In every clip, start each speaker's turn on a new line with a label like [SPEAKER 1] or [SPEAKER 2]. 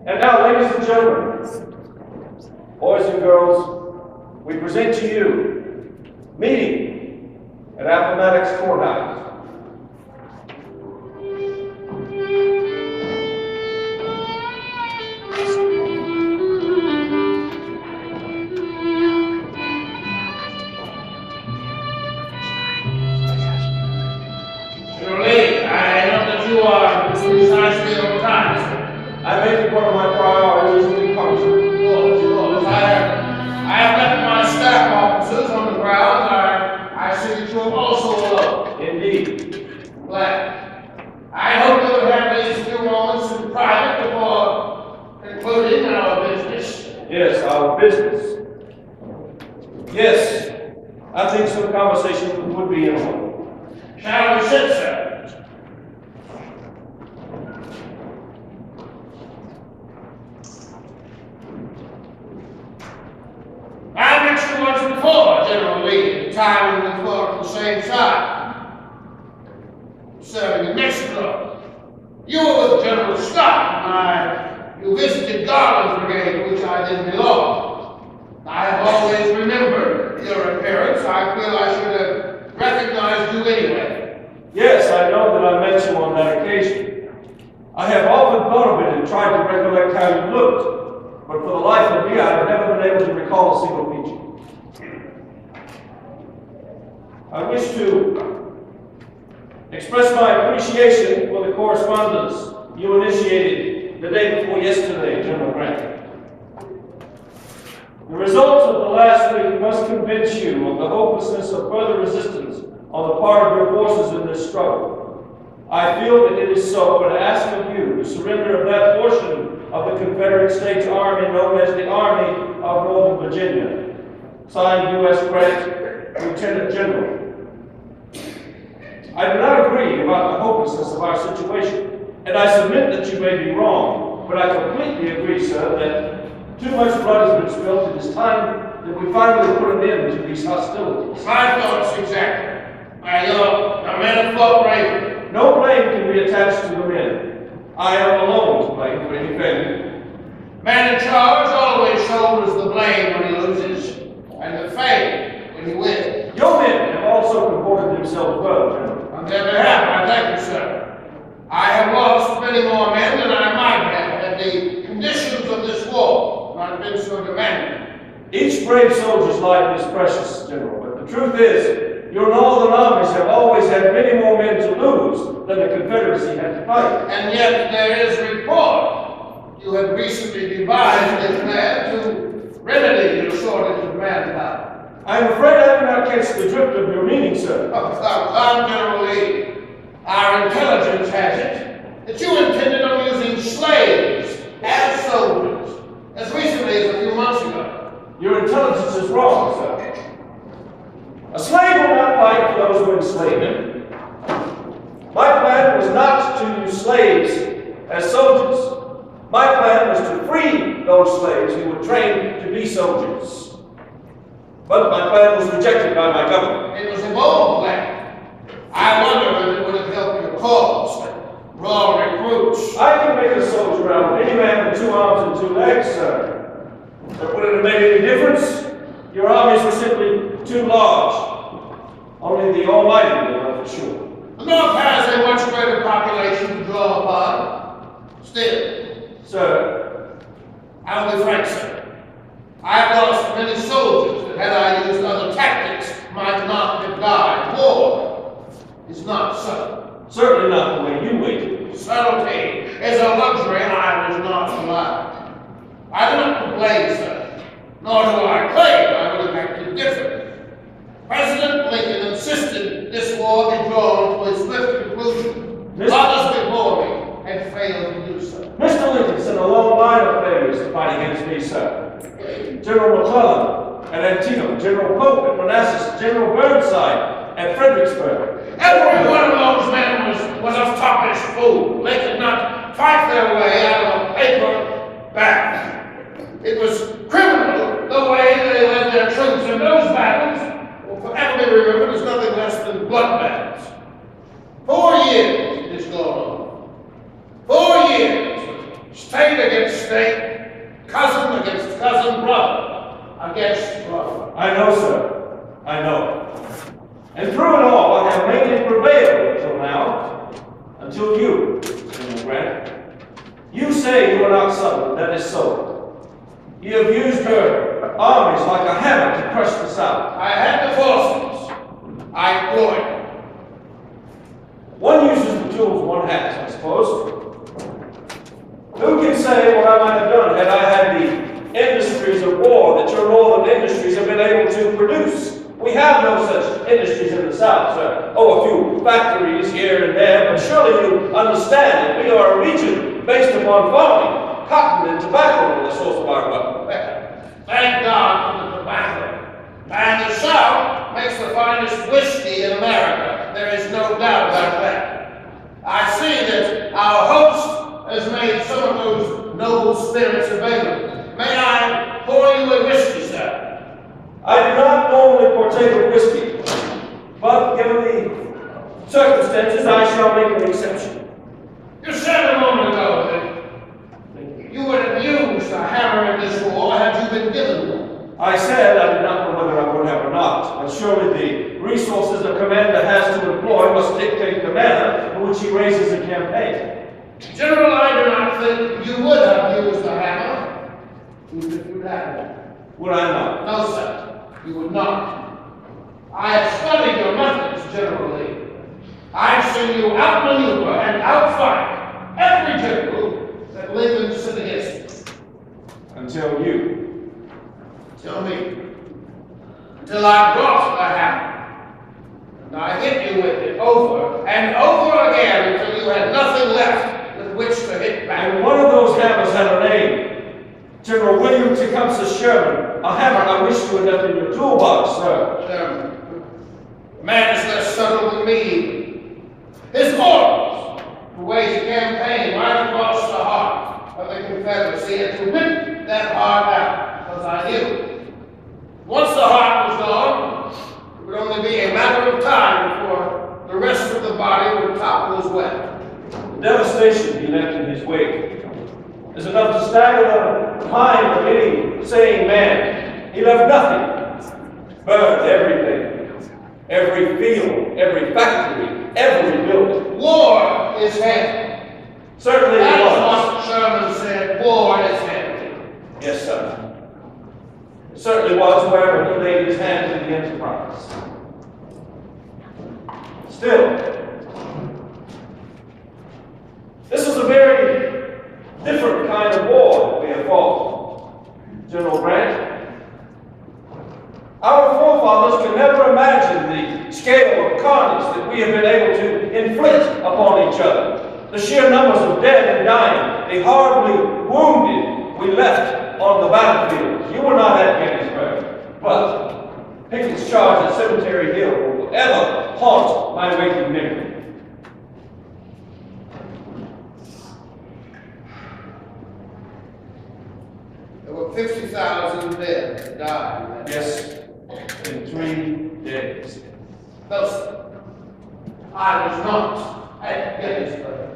[SPEAKER 1] And now, ladies and gentlemen, boys and girls, we present to you meeting at Appomattox Courthouse. I make it one of my priorities to be punctual.
[SPEAKER 2] I have left my staff officers on the grounds. I see that you have also alone.
[SPEAKER 1] Indeed.
[SPEAKER 2] Glad. I hope you will have these few moments in private before concluding our business.
[SPEAKER 1] Yes, our business. Yes, I think some conversation would be in order.
[SPEAKER 2] Shall we sit, sir? I met you once before, General Lee, time when we fought at the same time, serving in Mexico. You were with General Scott, you visited Garland's brigade, which I didn't belong. I have always remembered your appearance. I feel I should have recognized you anyway.
[SPEAKER 1] Yes, I know that I met you on that occasion. I have often thought of it and tried to recollect how you looked. But for the life of me, I have never been able to recall a single feature. I wish to express my appreciation for the correspondence you initiated the day before yesterday, General Grant. The results of the last week must convince you of the hopelessness of further resistance on the part of your forces in this struggle. I feel that it is so, and ask of you to surrender of that portion of the Confederate States Army known as the Army of Northern Virginia. Signed, U.S. Grant, Lieutenant General. I do not agree about the hopelessness of our situation, and I submit that you may be wrong, but I completely agree, sir, that too much blood has been spilled. It is time that we finally put an end to these hostilities.
[SPEAKER 2] My thoughts exactly. The men have fought bravely.
[SPEAKER 1] No blame can be attached to the men. I am alone to blame for any failure.
[SPEAKER 2] Man in charge always shoulders the blame when he loses, and the fame when he wins.
[SPEAKER 1] Your men have also comported themselves well, General.
[SPEAKER 2] On their behalf, I thank you, sir. I have lost many more men than I might have had the conditions of this war not been so demanding.
[SPEAKER 1] Each brave soldier's life is precious, General, but the truth is, your northern armies have always had many more men to lose than the Confederacy had to fight.
[SPEAKER 2] And yet there is report you have recently devised a plan to remedy your shortage of manpower.
[SPEAKER 1] I am afraid I do not catch the drift of your meaning, sir.
[SPEAKER 2] Come, General Lee. Our intelligence has it that you intended on using slaves as soldiers as recently as a few months ago.
[SPEAKER 1] Your intelligence is wrong, sir. A slave will not fight for those who enslave him. My plan was not to use slaves as soldiers. My plan was to free those slaves who were trained to be soldiers. But my plan was rejected by my government.
[SPEAKER 2] It was a bold plan. I wonder if it would have helped your cause, raw recruits.
[SPEAKER 1] I can make a soldier out of any man with 2 arms and 2 legs, sir. But would it have made any difference? Your armies were simply too large. Only the Almighty will know for sure.
[SPEAKER 2] The North has a much greater population to draw upon. Still,
[SPEAKER 1] Sir,
[SPEAKER 2] I will be frank, sir. I have lost many soldiers that, had I used other tactics, might not have died. War is not subtle.
[SPEAKER 1] Certainly not the way you waited.
[SPEAKER 2] Subtlety is a luxury I was not allowed. I do not complain, sir, nor do I claim I would have acted differently. President Lincoln insisted this war be drawn to a swift conclusion. Others before me had failed to do so.
[SPEAKER 1] Mr. Lincoln sent a long line of failures to fight against me, sir. General McClellan at Antietam, General Pope at Manassas, General Burnside at Fredericksburg.
[SPEAKER 2] Every one of those men was a foppish fool. They could not fight their way out of a paper bag. It was criminal the way they led their troops in those battles. Forever be remembered as nothing less than bloodbaths. 4 years it has gone on. 4 years. State against state, cousin against cousin, brother against brother.
[SPEAKER 1] I know, sir. I know. And through it all, I have mainly prevailed until now. Until you, General Grant. You say you are not Southern. That is so. You have used her armies like a hammer to crush the South.
[SPEAKER 2] I had the forces. I employed.
[SPEAKER 1] One uses the tools one has, I suppose. Who can say what I might have done had I had the industries of war that your northern industries have been able to produce? We have no such industries in the South, sir. Oh, a few factories here and there, but surely you understand that we are a region based upon farming. Cotton and tobacco are the source of our wealth.
[SPEAKER 2] Thank God for the tobacco. And the South makes the finest whiskey in America. There is no doubt about that. I see that our host has made some of those noble spirits available. May I pour you a whiskey, sir?
[SPEAKER 1] I do not normally partake of whiskey, but given the circumstances, I shall make an exception.
[SPEAKER 2] You said a moment ago that you would have used a hammer in this war had you been given one.
[SPEAKER 1] I said I did not know whether I would have or not, but surely the resources a commander has to employ must dictate the manner in which he raises a campaign.
[SPEAKER 2] General, I do not think you would have used a hammer if you had one.
[SPEAKER 1] Would I not?
[SPEAKER 2] No, sir. You would not. I have studied your methods, General Lee. I've seen you outmaneuver and outfight every general that lived in the city history.
[SPEAKER 1] Until you.
[SPEAKER 2] Until me. Until I brought the hammer. And I hit you with it over and over again until you had nothing left with which to hit back.
[SPEAKER 1] And one of those hammers had a name. General William Tecumseh Sherman, a hammer I wish you had left in your toolbox, sir.
[SPEAKER 2] Sherman. The man is less subtle than me. His orders to wage a campaign right across the heart of the Confederacy and to rip that heart out, because I knew. Once the heart was gone, it would only be a matter of time before the rest of the body would topple as well.
[SPEAKER 1] The devastation he left in his wake is enough to stagger the mind of any sane man. He left nothing. Burned everything. Every field, every factory, every building.
[SPEAKER 2] War is heavy.
[SPEAKER 1] Certainly it was.
[SPEAKER 2] That's what Sherman said. War is heavy.
[SPEAKER 1] Yes, sir. It certainly was wherever he laid his hand to the enterprise. Still, this is a very different kind of war that we have fought, General Grant. Our forefathers can never imagine the scale of carnage that we have been able to inflict upon each other. The sheer numbers of dead and dying, the horribly wounded we left on the battlefield. You were not at Gettysburg, but Pickett's charge at Cemetery Hill will ever haunt my waking memory.
[SPEAKER 2] There were 50,000 men that died.
[SPEAKER 1] Yes, in 3 days.
[SPEAKER 2] Thus, I was not at Gettysburg,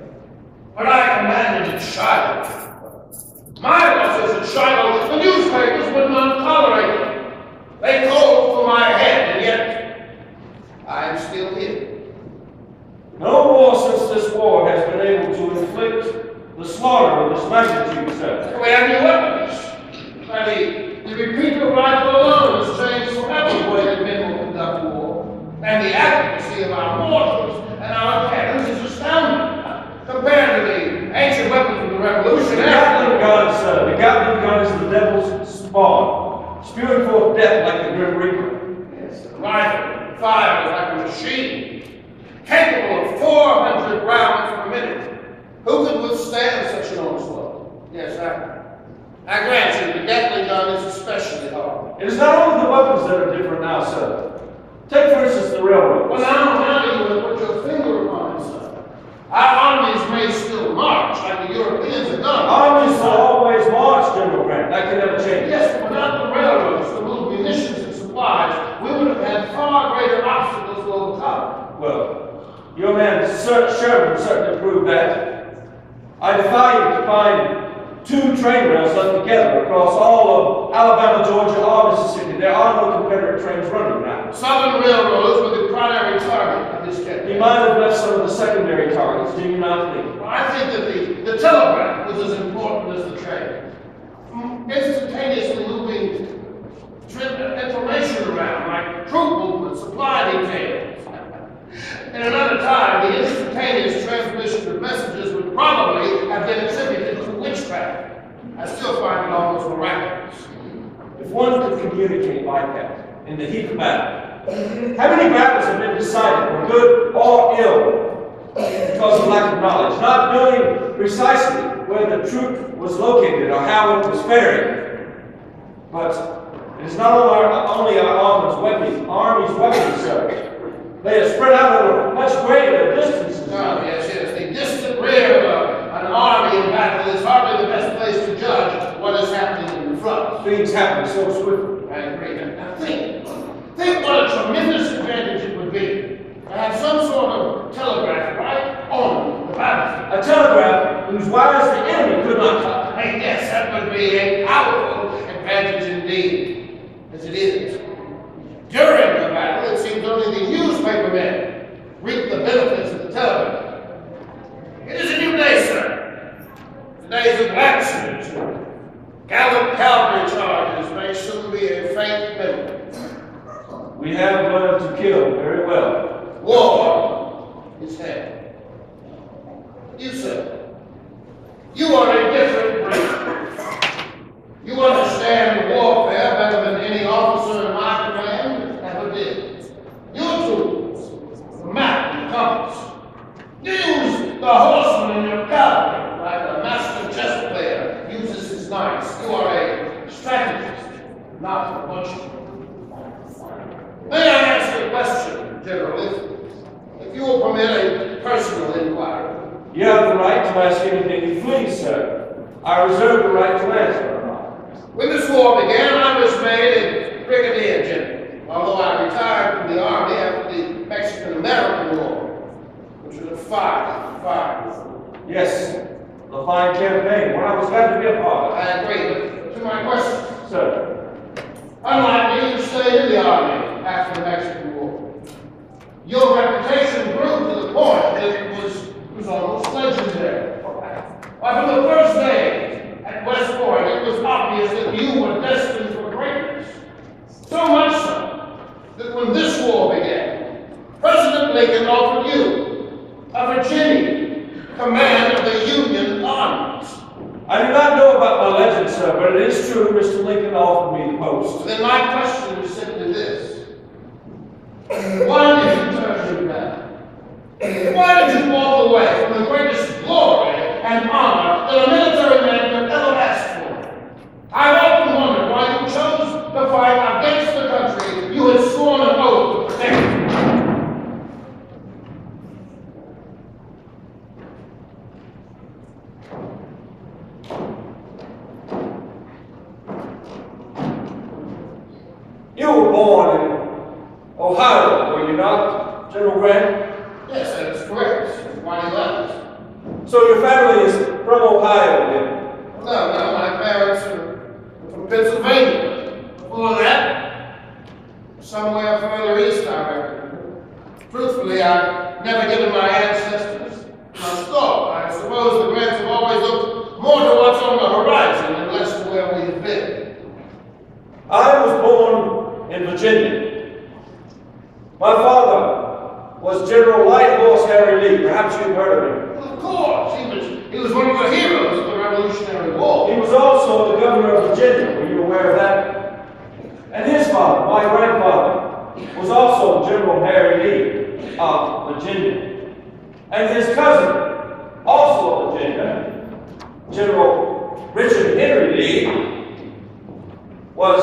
[SPEAKER 2] but I commanded at Shiloh. My losses at Shiloh, the newspapers would not tolerate it. They called for my head, and yet I am still here.
[SPEAKER 1] No war since this war has been able to inflict the slaughter of this magnitude, sir.
[SPEAKER 2] We have new weapons. The repeater rifle alone has changed forever the way that men will conduct war. And the accuracy of our mortars and our cannons is astounding compared to the ancient weapons of the Revolution.
[SPEAKER 1] The Gatling gun, sir. The Gatling gun is the devil's spawn, spewing forth death like the Grim Reaper.
[SPEAKER 2] Yes, the rifle fires like a machine, capable of 400 rounds per minute. Who could withstand such an onslaught? Yes, I grant you, the Gatling gun is especially hard.
[SPEAKER 1] It is not only the weapons that are different now, sir. Take, for instance, the railroads.
[SPEAKER 2] Well, now you would put your finger upon it, sir. Our armies may still march like the Europeans have done.
[SPEAKER 1] Armies will always march, General Grant. That can never change.
[SPEAKER 2] Yes, but without the railroads to move munitions and supplies, we would have had far greater obstacles to overcome.
[SPEAKER 1] Well, your man Sherman certainly proved that. I defy you to find 2 train rails left together across all of Alabama, Georgia, or Mississippi. There are no Confederate trains running now.
[SPEAKER 2] Southern railroads were the primary target of this campaign.
[SPEAKER 1] He might have left some of the secondary targets, do you not think?
[SPEAKER 2] Well, I think that the telegraph was as important as the train. Instantaneously moving information around, like troop movement, supply details. In another time, the instantaneous transmission of messages would probably have been attributed to witchcraft. I still find it almost miraculous.
[SPEAKER 1] If one could communicate like that in the heat of battle, how many battles have been decided for good or ill because of lack of knowledge, not knowing precisely where the troop was located or how it was faring? But it is not only our army's weapons, sir. They are spread out over much greater distances.
[SPEAKER 2] Oh, yes. The distant rear of an army in battle is hardly the best place to judge what is happening in the front.
[SPEAKER 1] Things happen so swiftly.
[SPEAKER 2] I agree. Now think what a tremendous advantage it would be to have some sort of telegraph right on the battlefield.
[SPEAKER 1] A telegraph whose wires the enemy could not cut.
[SPEAKER 2] Yes, that would be a powerful advantage indeed, as it is. During the battle, it seems only the newspapermen reap the benefits of the telegraph. It is a new day, sir. The days of lancers, gallant cavalry charges may soon be a faint memory.
[SPEAKER 1] We have blood to kill, very well.
[SPEAKER 2] War is hell. You, sir, you are a different breed. You understand warfare better than any officer in my command ever did. Your tools, the map and the compass. You use the horseman in your cavalry like a master chess player uses his knights. You are a strategist, not a butcher. May I ask a question, General, if you will permit a personal inquiry?
[SPEAKER 1] You have the right to ask anything you please, sir. I reserve the right to answer.
[SPEAKER 2] When this war began, I was made a brigadier general, although I retired from the army after the Mexican-American War, which was a fine war.
[SPEAKER 1] Yes, a fine campaign, one I was glad to be a part of.
[SPEAKER 2] I agree, but to my question.
[SPEAKER 1] Sir.
[SPEAKER 2] Unlike me, you stayed in the army after the Mexican War. Your reputation grew to the point that it was almost legendary. Why, from the first day at West Point, it was obvious that you were destined for greatness. So much so that when this war began, President Lincoln offered you, a Virginian, command of the Union armies.
[SPEAKER 1] I do not know about my legend, sir, but it is true Mr. Lincoln offered me the post.
[SPEAKER 2] Then my question is simply this. Why did you turn him down? Why did you walk away from the greatest glory and honor that a military man could ever ask for? I've often wondered why you chose to fight against the country you had sworn an oath to protect.
[SPEAKER 1] You were born in Ohio, were you not, General Grant?
[SPEAKER 2] Yes, that is correct. Why not?
[SPEAKER 1] So your family is from Ohio, then?
[SPEAKER 2] No, my parents are from Pennsylvania. Before that, somewhere further east, I reckon. Truthfully, I've never given my ancestors much thought. I suppose the Grants have always looked more to what's on the horizon and less to where we have been.
[SPEAKER 1] I was born in Virginia. My father was General Light Horse Harry Lee. Perhaps you've heard of him.
[SPEAKER 2] Well, of course. He was one of the heroes of the Revolutionary War.
[SPEAKER 1] He was also the governor of Virginia. Were you aware of that? And his father, my grandfather, was also General Harry Lee of Virginia. And his cousin, also of Virginia, General Richard Henry Lee, was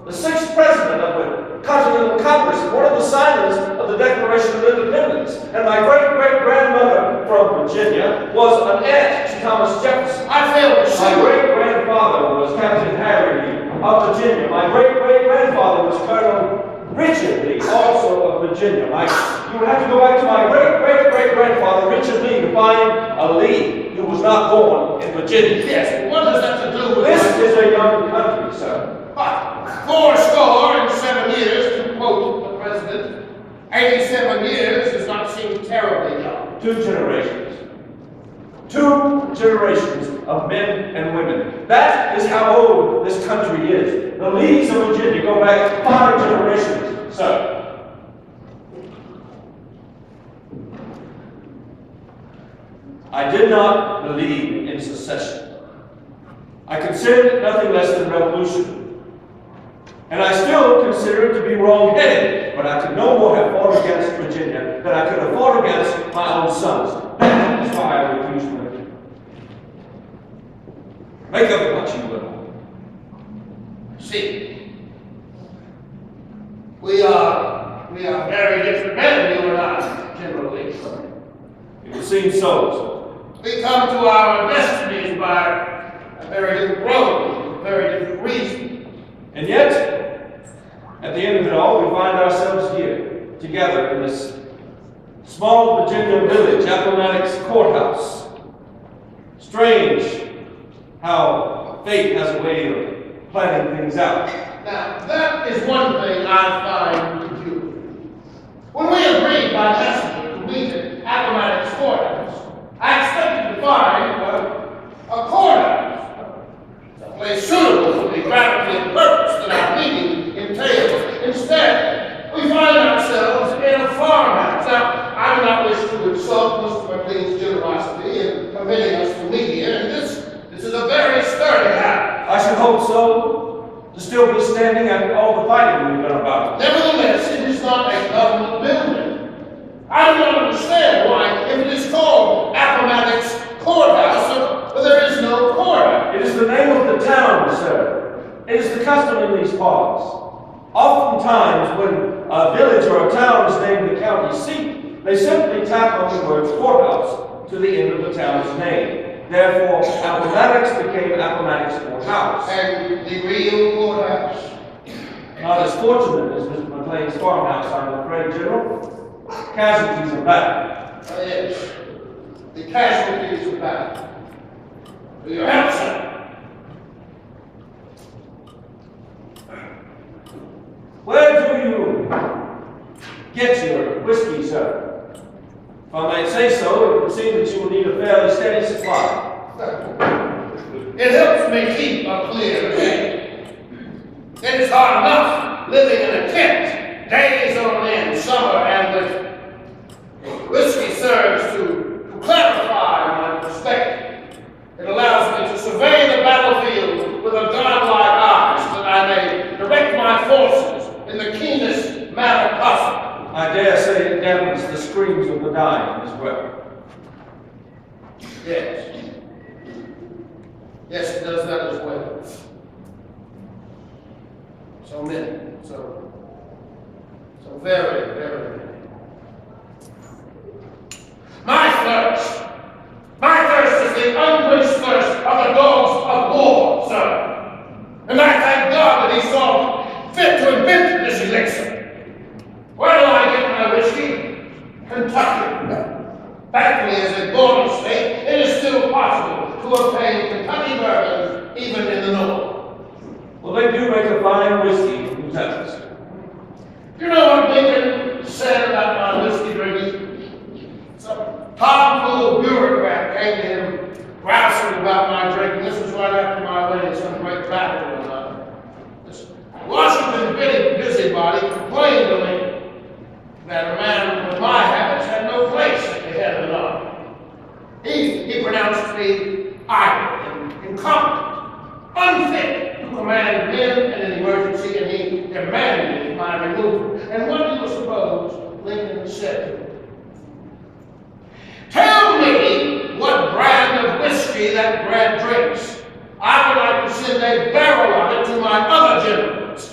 [SPEAKER 1] the 6th president of the Continental Congress, one of the signers of the Declaration of Independence. And my great-great-grandmother from Virginia was an aunt to Thomas Jefferson.
[SPEAKER 2] I failed to see.
[SPEAKER 1] My great-grandfather was Captain Harry Lee of Virginia. My great-great-grandfather was Colonel Richard Lee, also of Virginia. You would have to go back to my great-great-great-grandfather, Richard Lee, to find a Lee who was not born in Virginia.
[SPEAKER 2] Yes, but what does
[SPEAKER 1] is a young country, sir.
[SPEAKER 2] 407 years, to quote the president. 87 years does not seem terribly young.
[SPEAKER 1] 2 generations. 2 generations of men and women. That is how old this country is. The leagues of Virginia go back 5 generations, sir. I did not believe in secession. I considered it nothing less than revolution. And I still consider it to be wrong-headed, but I could no more have fought against Virginia than I could have fought against my own sons. That is why I refused religion. Make of it what you will.
[SPEAKER 2] See, we are very different men, you and I, generally.
[SPEAKER 1] It would seem so.
[SPEAKER 2] We come to our destinies by a very different road, for a very different reason.
[SPEAKER 1] And yet, at the end of it all, we find ourselves here, together in this small Virginia village, Appomattox Courthouse. Strange how fate has a way of planning things out.
[SPEAKER 2] Now, that is one thing I find peculiar. When we agreed by messenger to meet at Appomattox Courthouse, I expected to find a courthouse, a place suitable for the gravity and purpose that our meeting entails. Instead, we find ourselves in a farmhouse. Now, I do not wish to insult Mr. McLean's generosity in permitting us to meet here, and this is a very sturdy house.
[SPEAKER 1] I should hope so, to still be standing after all the fighting we've done about it.
[SPEAKER 2] Nevertheless, it is not a government building. I do not understand why, if it is called Appomattox Courthouse, there is no courthouse.
[SPEAKER 1] It is the name of the town, sir. It is the custom in these parts. Oftentimes, when a village or a town is named the county seat, they simply tack on the words courthouse to the end of the town's name. Therefore, Appomattox became Appomattox Courthouse.
[SPEAKER 2] And the real courthouse?
[SPEAKER 1] Not as fortunate as Mr. McLean's farmhouse, I'm afraid, General. Casualties of battle.
[SPEAKER 2] Yes, the casualties of battle. Do you help, sir?
[SPEAKER 1] Where do you get your whiskey, sir? If I might say so, it would seem that you will need a fairly steady supply.
[SPEAKER 2] It helps me keep a clear head. It is hard enough living in a tent, days on end, summer and winter. Whiskey serves to clarify my perspective. It allows me to survey the battlefield with a godlike eye so that I may direct my forces in the keenest manner possible.
[SPEAKER 1] I dare say it dampens the screams of the dying as well.
[SPEAKER 2] Yes. Yes, it does that as well. So many, so very, very many. My thirst is the unquenched thirst of the dogs of war, sir. And I thank God that he saw fit to invent this elixir. Where do I get my whiskey? Kentucky. Thankfully, as a border state, it is still possible to obtain Kentucky bourbon even in the north.
[SPEAKER 1] Well, they do make a fine whiskey from Kentucky, sir.
[SPEAKER 2] You know what Lincoln said about my whiskey drinking? Some powerful bureaucrat came to him grousing about my drinking. This was right after my winning some great battle. This Washington busybody complained to me that a man with my habits had no place at the head of the army. He pronounced me idle and incompetent, unfit to command men in an emergency, and he demanded my removal. And what do you suppose Lincoln said to him? Tell me what brand of whiskey that Brad drinks. I would like to send a barrel of it to my other generals.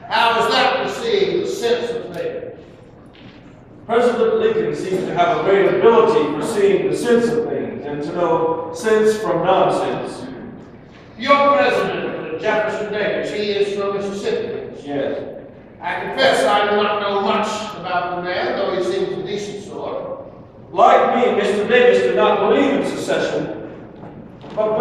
[SPEAKER 2] How is that to see the sense of things?
[SPEAKER 1] President Lincoln seems to have a great ability for seeing the sense of things and to know sense from nonsense.
[SPEAKER 2] Your president, Jefferson Davis, he is from Mississippi.
[SPEAKER 1] Yes.
[SPEAKER 2] I confess I do not know much about the man, though he seems a decent sort.
[SPEAKER 1] Like me, Mr. Davis did not believe in secession, but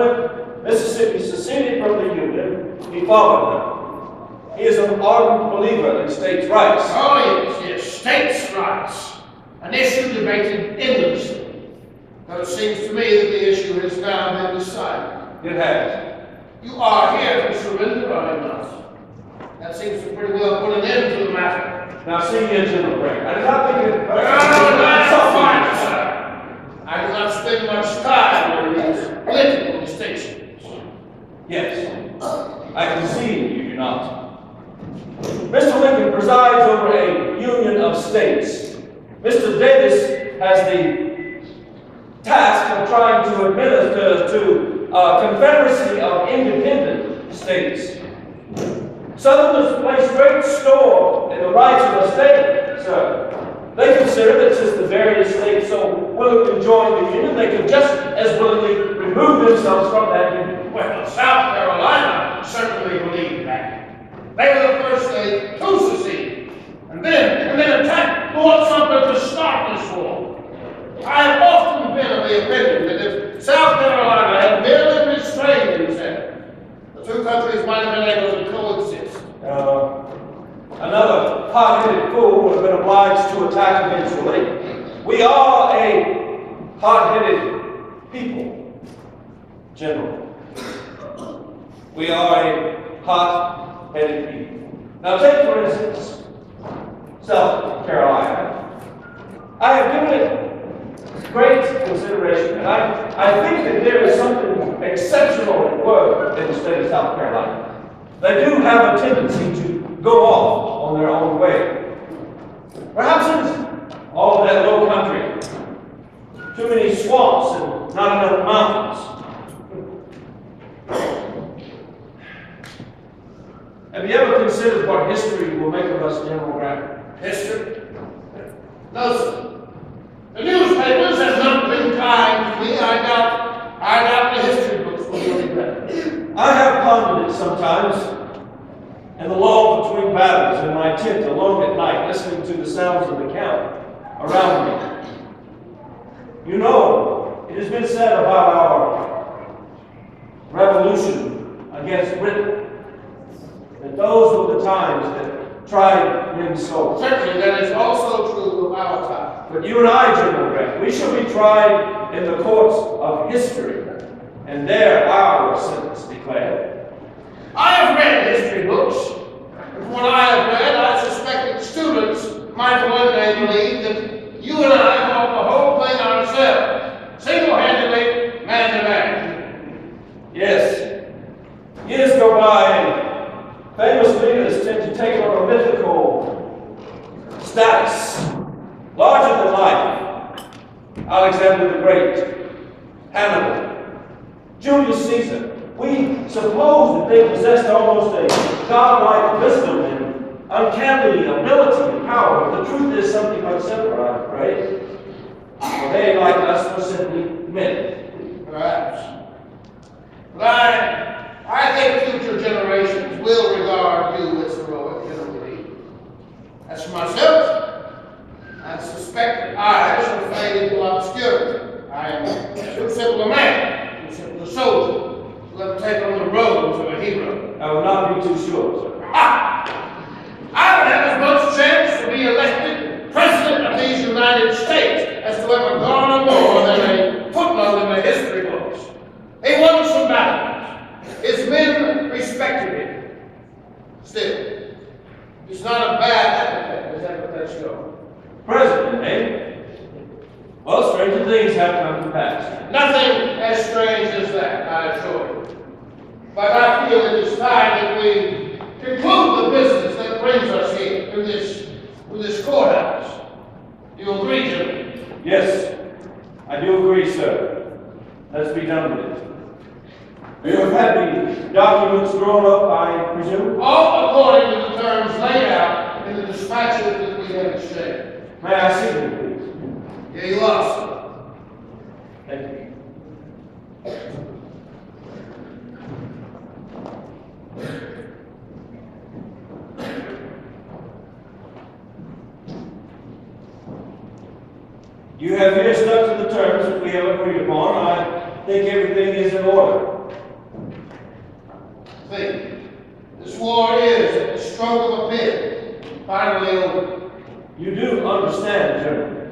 [SPEAKER 1] Mississippi seceded from the Union, he followed them. He is an ardent believer in states' rights.
[SPEAKER 2] Oh, yes, states' rights. An issue debated endlessly. Though it seems to me that the issue has now been decided.
[SPEAKER 1] It has.
[SPEAKER 2] You are here to surrender, are you not? That seems to pretty well put an end to the matter.
[SPEAKER 1] Now, see here, General Grant. I did not think it...
[SPEAKER 2] That's fine, sir. I do not spend much time on these political distinctions.
[SPEAKER 1] Yes. I concede you do not. Mr. Lincoln presides over a union of states. Mr. Davis has the task of trying to administer to a confederacy of independent states. Southerners place great store in the rights of a state, sir. They consider that since the various states so willingly joined the Union, they could just as willingly remove themselves from that Union.
[SPEAKER 2] Well, South Carolina certainly believed that. They were the first state to secede, and then attacked Fort Sumter to start this war. I have often been of the opinion that if South Carolina had merely restrained himself, the two countries might have been able to coexist.
[SPEAKER 1] Another hot-headed fool would have been obliged to attack eventually. We are a hot-headed people, General. We are a hot-headed people. Now take, for instance, South Carolina. I have given it great consideration, and I think that there is something exceptional at work in the state of South Carolina. They do have a tendency to go off on their own way. Perhaps it's all of that low country, too many swamps and not enough mountains. Have you ever considered what history will make of us, General Grant?
[SPEAKER 2] History? No, sir. The newspapers have not been kind to me. I doubt the history books will do any better.
[SPEAKER 1] I have pondered it sometimes, in the lull between battles in my tent alone at night, listening to the sounds of the camp around me. You know, it has been said about our revolution against Britain that those were the times that tried men's souls.
[SPEAKER 2] Certainly, that is also true of our time.
[SPEAKER 1] But you and I, General Grant, we shall be tried in the courts of history, and there our sentence declared.
[SPEAKER 2] I have read history books. From what I have read, I suspect that students might one day believe that you and I fought the whole thing ourselves, single-handedly, man to man.
[SPEAKER 1] Yes. Years go by, and famous leaders tend to take on a mythical status, larger than life. Alexander the Great, Hannibal, Julius Caesar. We suppose that they possessed almost a godlike wisdom and uncanny ability and power, but the truth is something much simpler, I'm afraid. For they, like us, were simply men.
[SPEAKER 2] Perhaps. But I think future generations will regard you as heroic, General Lee. As for myself, I suspect that I shall fade into obscurity. I am too simple a man, too simple a soldier, to let take on the robes of a hero.
[SPEAKER 1] I will not be too sure, sir.
[SPEAKER 2] I would have as much chance to be elected President of these United States as to ever garner more than a footnote in the history books. He won some battles. His men respected him. Still, he's not a bad advocate, as advocates go.
[SPEAKER 1] President, eh? Well, stranger things have come to pass.
[SPEAKER 2] Nothing as strange as that, I assure you. But I feel it is time that we conclude the business that brings us here to this courthouse. Do you agree, gentlemen?
[SPEAKER 1] Yes, I do agree, sir. Let's be done with it. You have had the documents drawn up, I presume?
[SPEAKER 2] All according to the terms laid out in the dispatches that we have exchanged.
[SPEAKER 1] May I see them, please?
[SPEAKER 2] Here you are, sir.
[SPEAKER 1] Thank you. You have here stuck to the terms that we have agreed upon. I think everything is in order.
[SPEAKER 2] stroke of a pen, finally over.
[SPEAKER 1] You do understand, General,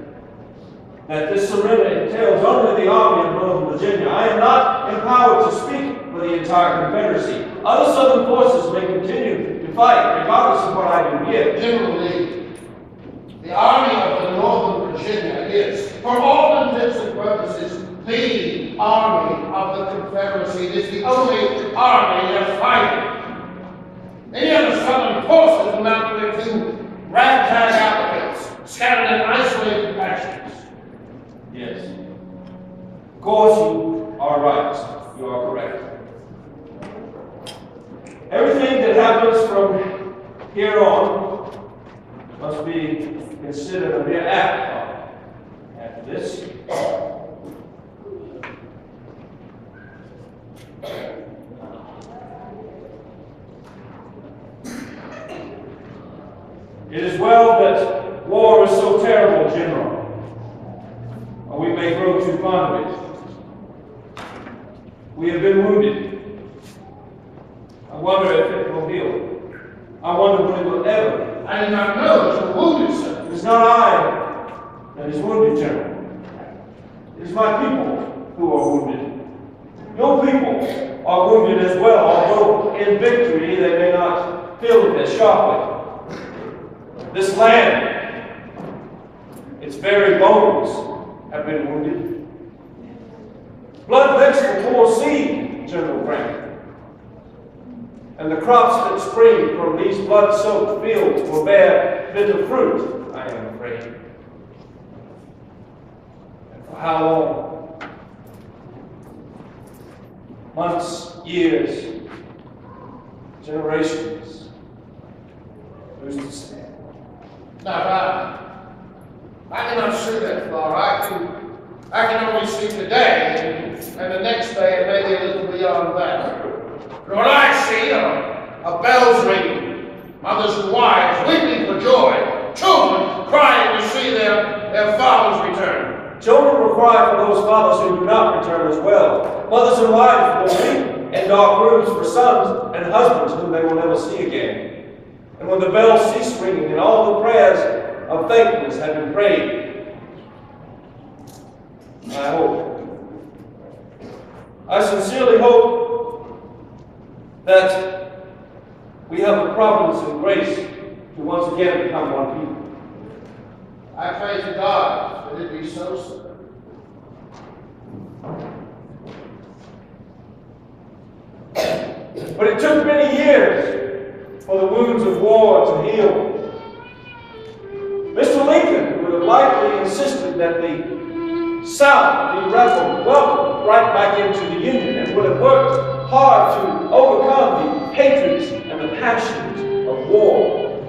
[SPEAKER 1] that this surrender entails only the Army of Northern Virginia. I am not empowered to speak for the entire Confederacy. Other Southern forces may continue to fight, regardless of what I do here.
[SPEAKER 2] General Lee, the Army of the Northern Virginia is, for all intents and purposes, the Army of the Confederacy. It is the only army that's fighting. Any other Southern forces amount to ragtag applicants, scattered in isolated factions.
[SPEAKER 1] Yes. Of course, you are right. You are correct. Everything that happens from here on must be considered a mere afterthought. After this, it is well that war is so terrible, General, or we may grow too fond of it. We have been wounded. I wonder if it will heal. I wonder when it will ever.
[SPEAKER 2] I do not know that you're wounded, sir.
[SPEAKER 1] It is not I that is wounded, General. It is my people who are wounded. Your people are wounded as well, although in victory they may not feel it as sharply. This land, its very bones have been wounded. Blood makes the poor seed, General Grant. And the crops that spring from these blood-soaked fields will bear bitter fruit, I am afraid. And for how long? Months, years, generations. Who's to say?
[SPEAKER 2] Now, I cannot see that far. I can only see today, and the next day, and maybe a little beyond that. But what I see are bells ringing, mothers and wives weeping for joy, children crying to see their fathers return.
[SPEAKER 1] Children will cry for those fathers who do not return as well. Mothers and wives will weep in dark rooms for sons and husbands whom they will never see again. And when the bells cease ringing and all the prayers of thankfulness have been prayed, I sincerely hope that we have the providence and grace to once again become one people.
[SPEAKER 2] I pray to God that it be so, sir.
[SPEAKER 1] But it took many years for the wounds of war to heal. Mr. Lincoln would have likely insisted that the South be welcomed right back into the Union and would have worked hard to overcome the hatreds and the passions of war.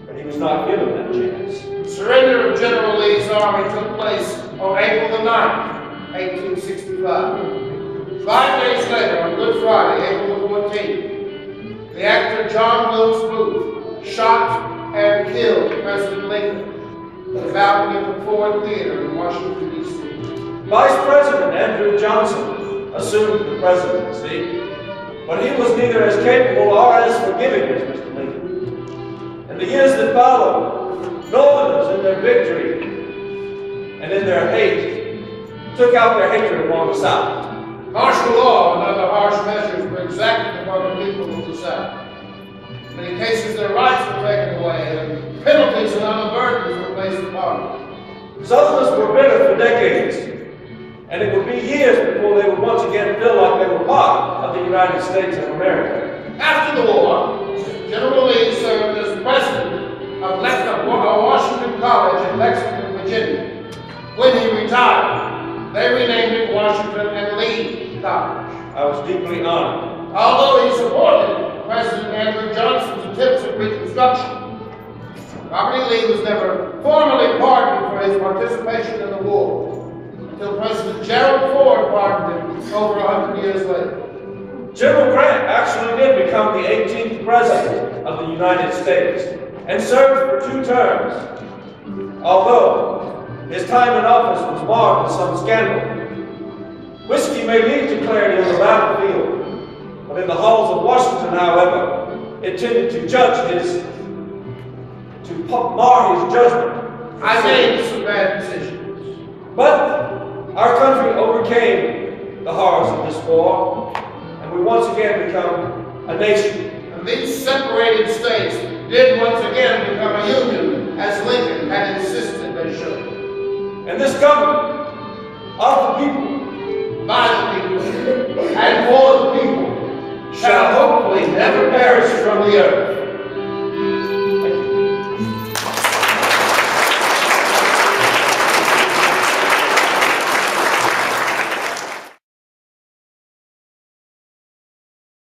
[SPEAKER 1] But he was not given that chance.
[SPEAKER 2] The surrender of General Lee's army took place on April the 9th, 1865. 5 days later, on Good Friday, April the 14th, the actor John Wilkes Booth shot and killed President Lincoln at the balcony of the Ford Theater in Washington, D.C.
[SPEAKER 1] Vice President Andrew Johnson assumed the presidency, but he was neither as capable or as forgiving as Mr. Lincoln. In the years that followed, Northerners in their victory and in their hate took out their hatred upon the South.
[SPEAKER 2] Martial law and other harsh measures were exacted upon the people of the South. In many cases, their rights were taken away, and penalties and other burdens were placed upon them.
[SPEAKER 1] Southerners were bitter for decades, and it would be years before they would once again feel like they were part of the United States of America.
[SPEAKER 2] After the war, General Lee served as president of Washington College in Lexington, Virginia. When he retired, they renamed it Washington and Lee College.
[SPEAKER 1] I was deeply honored.
[SPEAKER 2] Although he supported President Andrew Johnson's attempts at Reconstruction, Robert E. Lee was never formally pardoned for his participation in the war, until President Gerald Ford pardoned him over 100 years later.
[SPEAKER 1] General Grant actually did become the 18th President of the United States and served for 2 terms, although his time in office was marred with some scandal. Whiskey may lead to clarity on the battlefield, but in the halls of Washington, however, intended to mar his judgment.
[SPEAKER 2] I made some bad decisions.
[SPEAKER 1] But our country overcame the horrors of this war, and we once again become a nation.
[SPEAKER 2] And these separated states did once again become a union, as Lincoln had insisted they should.
[SPEAKER 1] And this government of the people,
[SPEAKER 2] by the people, and for the people, shall hopefully never perish from the earth.